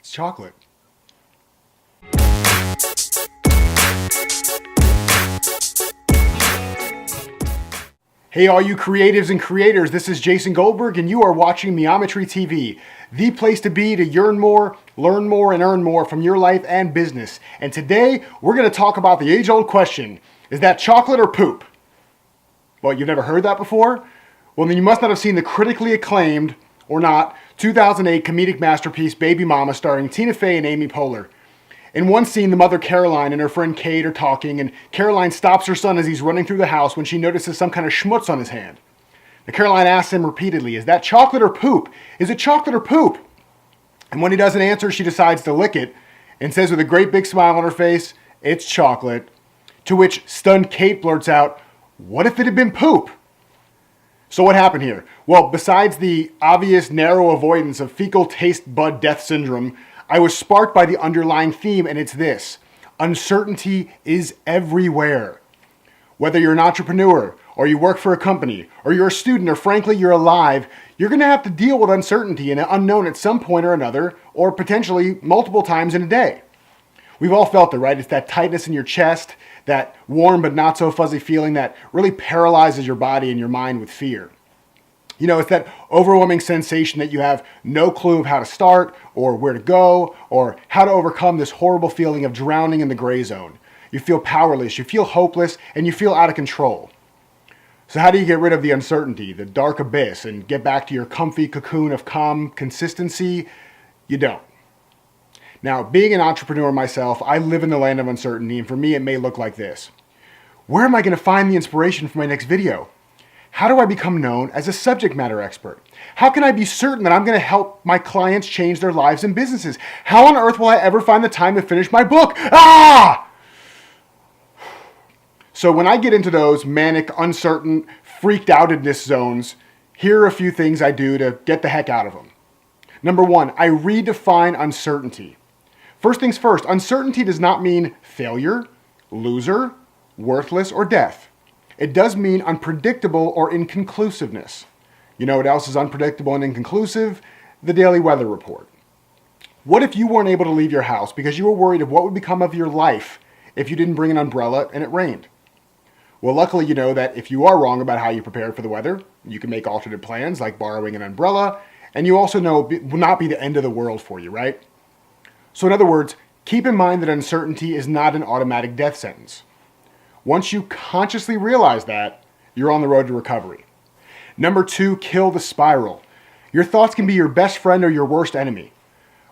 It's chocolate. Hey all you creatives and creators, this is Jason Goldberg and you are watching MEometryTV, the place to be to yearn more, learn more, and earn more from your life and business. And today we're going to talk about the age-old question, is that chocolate or poop? Well, you've never heard that before? Well, then you must not have seen the critically acclaimed, or not, 2008 comedic masterpiece Baby Mama starring Tina Fey and Amy Pohler. In one scene, the mother Caroline and her friend Kate are talking, and Caroline stops her son as he's running through the house when she notices some kind of schmutz on his hand. Now, Caroline asks him repeatedly, is that chocolate or poop? Is it chocolate or poop? And when he doesn't answer, she decides to lick it and says with a great big smile on her face, it's chocolate. To which stunned Kate blurts out, what if it had been poop? So what happened here? Well, besides the obvious narrow avoidance of fecal taste bud death syndrome, I was sparked by the underlying theme, and it's this: uncertainty is everywhere. Whether you're an entrepreneur, or you work for a company, or you're a student, or frankly you're alive, you're going to have to deal with uncertainty and the unknown at some point or another, or potentially multiple times in a day. We've all felt it, right? It's that tightness in your chest, that warm but not so fuzzy feeling that really paralyzes your body and your mind with fear. You know, it's that overwhelming sensation that you have no clue of how to start, or where to go, or how to overcome this horrible feeling of drowning in the gray zone. You feel powerless, you feel hopeless, and you feel out of control. So how do you get rid of the uncertainty, the dark abyss, and get back to your comfy cocoon of calm consistency? You don't. Now, being an entrepreneur myself, I live in the land of uncertainty, and for me it may look like this. Where am I going to find the inspiration for my next video? How do I become known as a subject matter expert? How can I be certain that I'm going to help my clients change their lives and businesses? How on earth will I ever find the time to finish my book? Ah! So when I get into those manic, uncertain, freaked outedness zones, here are a few things I do to get the heck out of them. Number one, I redefine uncertainty. First things first, uncertainty does not mean failure, loser, worthless, or death. It does mean unpredictable or inconclusiveness. You know what else is unpredictable and inconclusive? The daily weather report. What if you weren't able to leave your house because you were worried of what would become of your life if you didn't bring an umbrella and it rained? Well, luckily you know that if you are wrong about how you prepared for the weather, you can make alternate plans like borrowing an umbrella, and you also know it will not be the end of the world for you, right? So in other words, keep in mind that uncertainty is not an automatic death sentence. Once you consciously realize that, you're on the road to recovery. Number two, kill the spiral. Your thoughts can be your best friend or your worst enemy.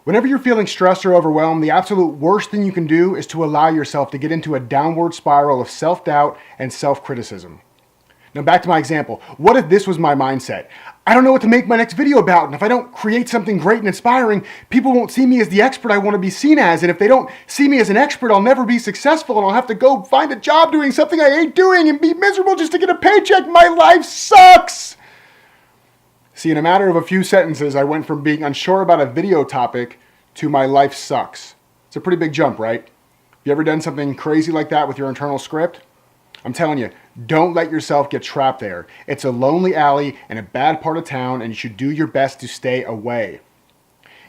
Whenever you're feeling stressed or overwhelmed, the absolute worst thing you can do is to allow yourself to get into a downward spiral of self-doubt and self-criticism. Now back to my example. What if this was my mindset? I don't know what to make my next video about, and if I don't create something great and inspiring, people won't see me as the expert I want to be seen as, and if they don't see me as an expert, I'll never be successful, and I'll have to go find a job doing something I hate doing and be miserable just to get a paycheck. My life sucks! See, in a matter of a few sentences, I went from being unsure about a video topic to my life sucks. It's a pretty big jump, right? You ever done something crazy like that with your internal script? I'm telling you, don't let yourself get trapped there. It's a lonely alley and a bad part of town, and you should do your best to stay away.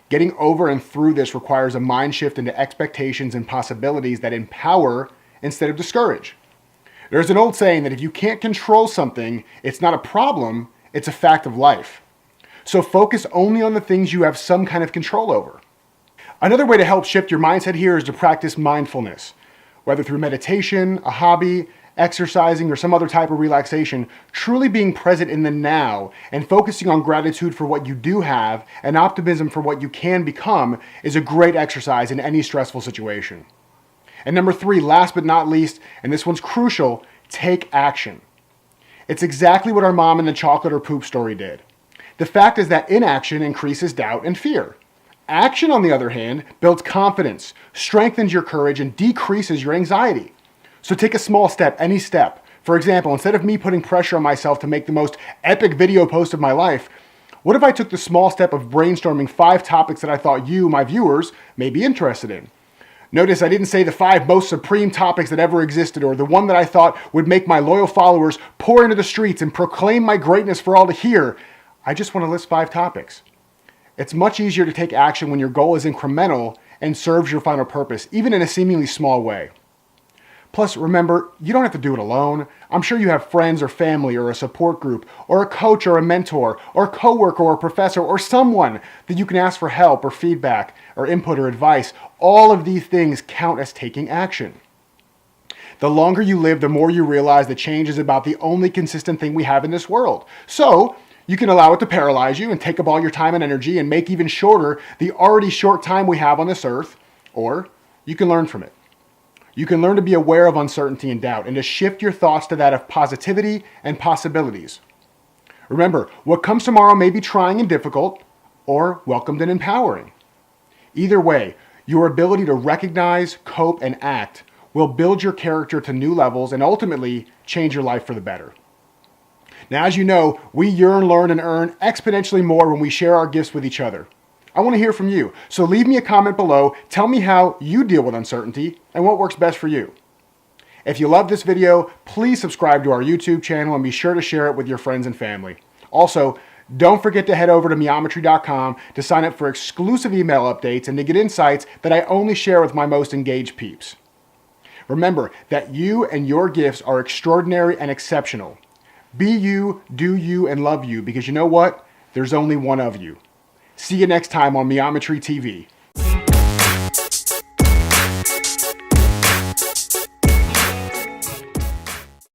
Getting over and through this requires a mind shift into expectations and possibilities that empower instead of discourage. There's an old saying that if you can't control something, it's not a problem, it's a fact of life. So focus only on the things you have some kind of control over. Another way to help shift your mindset here is to practice mindfulness. Whether through meditation, a hobby, exercising, or some other type of relaxation, truly being present in the now and focusing on gratitude for what you do have and optimism for what you can become is a great exercise in any stressful situation. And number three, last but not least, and this one's crucial, take action. It's exactly what our mom in the chocolate or poop story did. The fact is that inaction increases doubt and fear. Action, on the other hand, builds confidence, strengthens your courage, and decreases your anxiety. So take a small step, any step. For example, instead of me putting pressure on myself to make the most epic video post of my life, what if I took the small step of brainstorming 5 topics that I thought you, my viewers, may be interested in? Notice I didn't say the 5 most supreme topics that ever existed or the one that I thought would make my loyal followers pour into the streets and proclaim my greatness for all to hear. I just want to list 5 topics. It's much easier to take action when your goal is incremental and serves your final purpose, even in a seemingly small way. Plus, remember, you don't have to do it alone. I'm sure you have friends or family or a support group or a coach or a mentor or a coworker or a professor or someone that you can ask for help or feedback or input or advice. All of these things count as taking action. The longer you live, the more you realize that change is about the only consistent thing we have in this world. So, you can allow it to paralyze you and take up all your time and energy and make even shorter the already short time we have on this earth, or you can learn from it. You can learn to be aware of uncertainty and doubt and to shift your thoughts to that of positivity and possibilities. Remember, what comes tomorrow may be trying and difficult, or welcomed and empowering. Either way, your ability to recognize, cope, and act will build your character to new levels and ultimately change your life for the better. Now, as you know, we yearn, learn, and earn exponentially more when we share our gifts with each other. I want to hear from you, so leave me a comment below. Tell me how you deal with uncertainty and what works best for you. If you love this video, please subscribe to our YouTube channel and be sure to share it with your friends and family. Also, don't forget to head over to Meometry.com to sign up for exclusive email updates and to get insights that I only share with my most engaged peeps. Remember that you and your gifts are extraordinary and exceptional. Be you, do you, and love you, because you know what? There's only one of you. See you next time on MEometryTV.